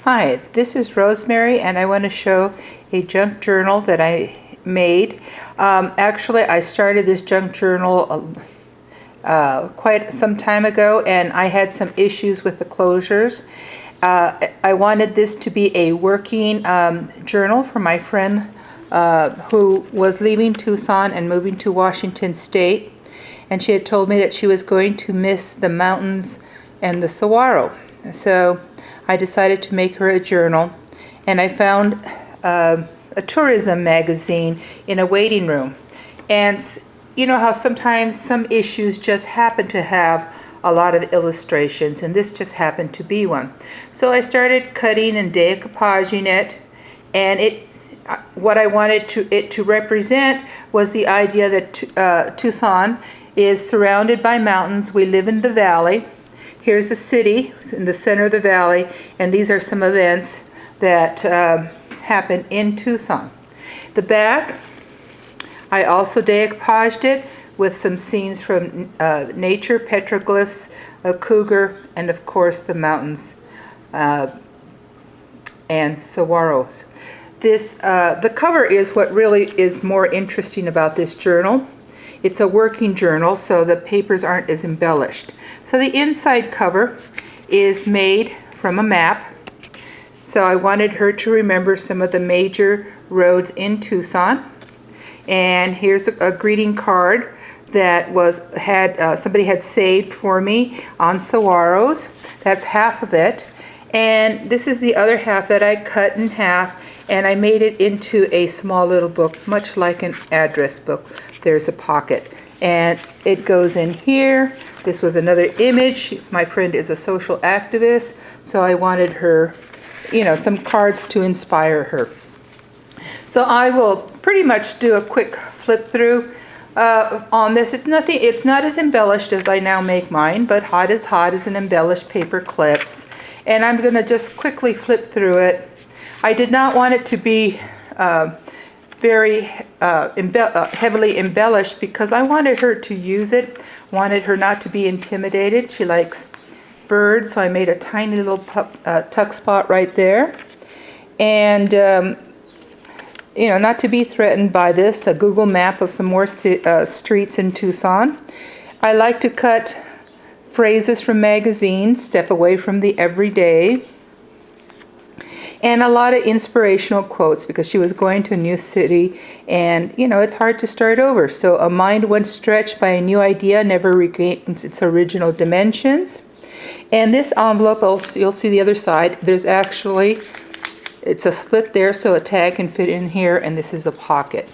Hi, this is Rosemary, and I want to show a junk journal that I made. Actually, I started this junk journal quite some time ago, and I had some issues with the closures. I wanted this to be a working journal for my friend who was leaving Tucson and moving to Washington State, and she had told me that she was going to miss the mountains and the saguaro. So I decided to make her a journal, and I found a tourism magazine in a waiting room. And you know how sometimes some issues just happen to have a lot of illustrations, and this just happened to be one. So I started cutting and decoupaging it, and what I wanted it to represent was the idea that Tucson is surrounded by mountains. We live in the valley. Here's a city in the center of the valley, and these are some events that happen in Tucson. The back, I also decoupaged it with some scenes from nature, petroglyphs, a cougar, and of course the mountains and saguaros. The cover is what really is more interesting about this journal. It's a working journal, so the papers aren't as embellished. So the inside cover is made from a map. So I wanted her to remember some of the major roads in Tucson. And here's a greeting card that somebody had saved for me on saguaros. That's half of it. And this is the other half that I cut in half, and I made it into a small little book, much like an address book. There's a pocket, and it goes in here. This was another image. My friend is a social activist, so I wanted her, some cards to inspire her. So I will pretty much do a quick flip through on this. It's not as embellished as I now make mine, but hot as an embellished paper clips. And I'm going to just quickly flip through it. I did not want it to be very heavily embellished because I wanted her to use it, wanted her not to be intimidated. She likes birds, so I made a tiny little tuck spot right there. And, not to be threatened by this, a Google map of some more streets in Tucson. I like to cut phrases from magazines, step away from the everyday, and a lot of inspirational quotes because she was going to a new city, and it's hard to start over. So a mind once stretched by a new idea never regains its original dimensions. And this envelope, you'll see the other side, it's a slit there so a tag can fit in here, and this is a pocket.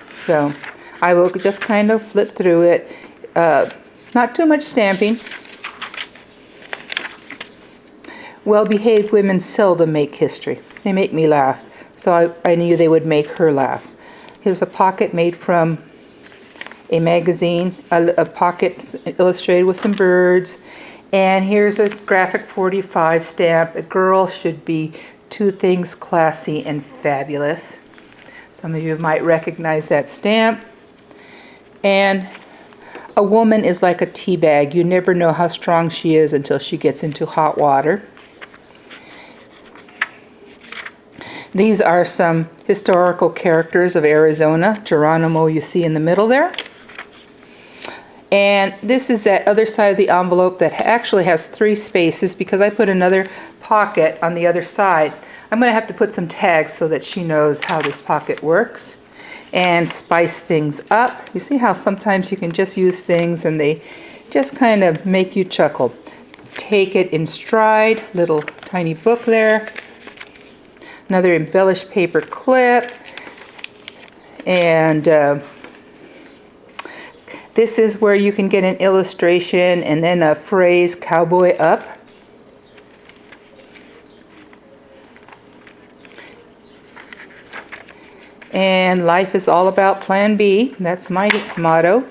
So I will just kind of flip through it. Not too much stamping. Well-behaved women seldom make history. They make me laugh, so I knew they would make her laugh. Here's a pocket made from a magazine, a pocket illustrated with some birds. And here's a graphic 45 stamp. A girl should be two things: classy and fabulous. Some of you might recognize that stamp. And a woman is like a tea bag. You never know how strong she is until she gets into hot water. These are some historical characters of Arizona. Geronimo, you see in the middle there. And this is that other side of the envelope that actually has 3 spaces because I put another pocket on the other side. I'm going to have to put some tags so that she knows how this pocket works and spice things up. You see how sometimes you can just use things and they just kind of make you chuckle. Take it in stride, little tiny book there. Another embellished paper clip. And this is where you can get an illustration and then a phrase, cowboy up. And life is all about plan B. That's my motto.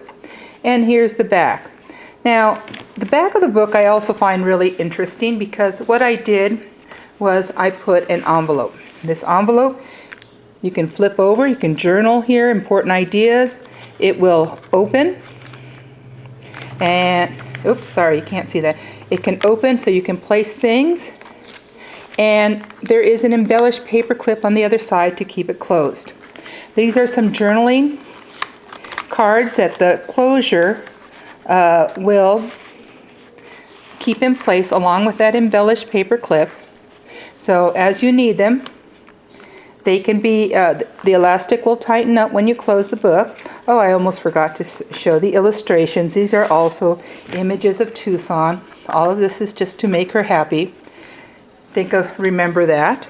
And here's the back. Now, the back of the book I also find really interesting because what I did was I put an envelope. This envelope, you can flip over, you can journal here, important ideas. It will open. And, oops, sorry, you can't see that. It can open so you can place things. And there is an embellished paper clip on the other side to keep it closed. These are some journaling cards that the closure will keep in place along with that embellished paper clip. So as you need them, they can be, the elastic will tighten up when you close the book. Oh, I almost forgot to show the illustrations. These are also images of Tucson. All of this is just to make her happy. Remember that.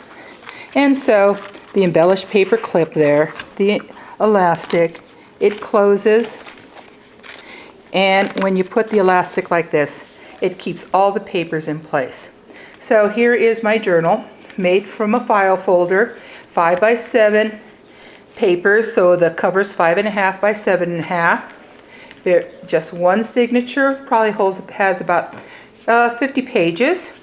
And so the embellished paper clip there, the elastic, it closes. And when you put the elastic like this, it keeps all the papers in place. So here is my journal made from a file folder, 5 by 7 papers, so the cover's 5.5 by 7.5. There, just one signature, probably has about 50 pages.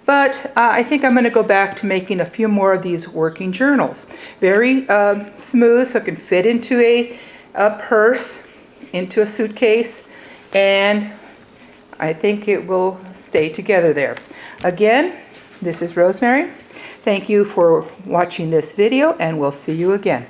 But I think I'm going to go back to making a few more of these working journals. Very smooth, so it can fit into a purse, into a suitcase, and I think it will stay together there. Again, this is Rosemary. Thank you for watching this video, and we'll see you again.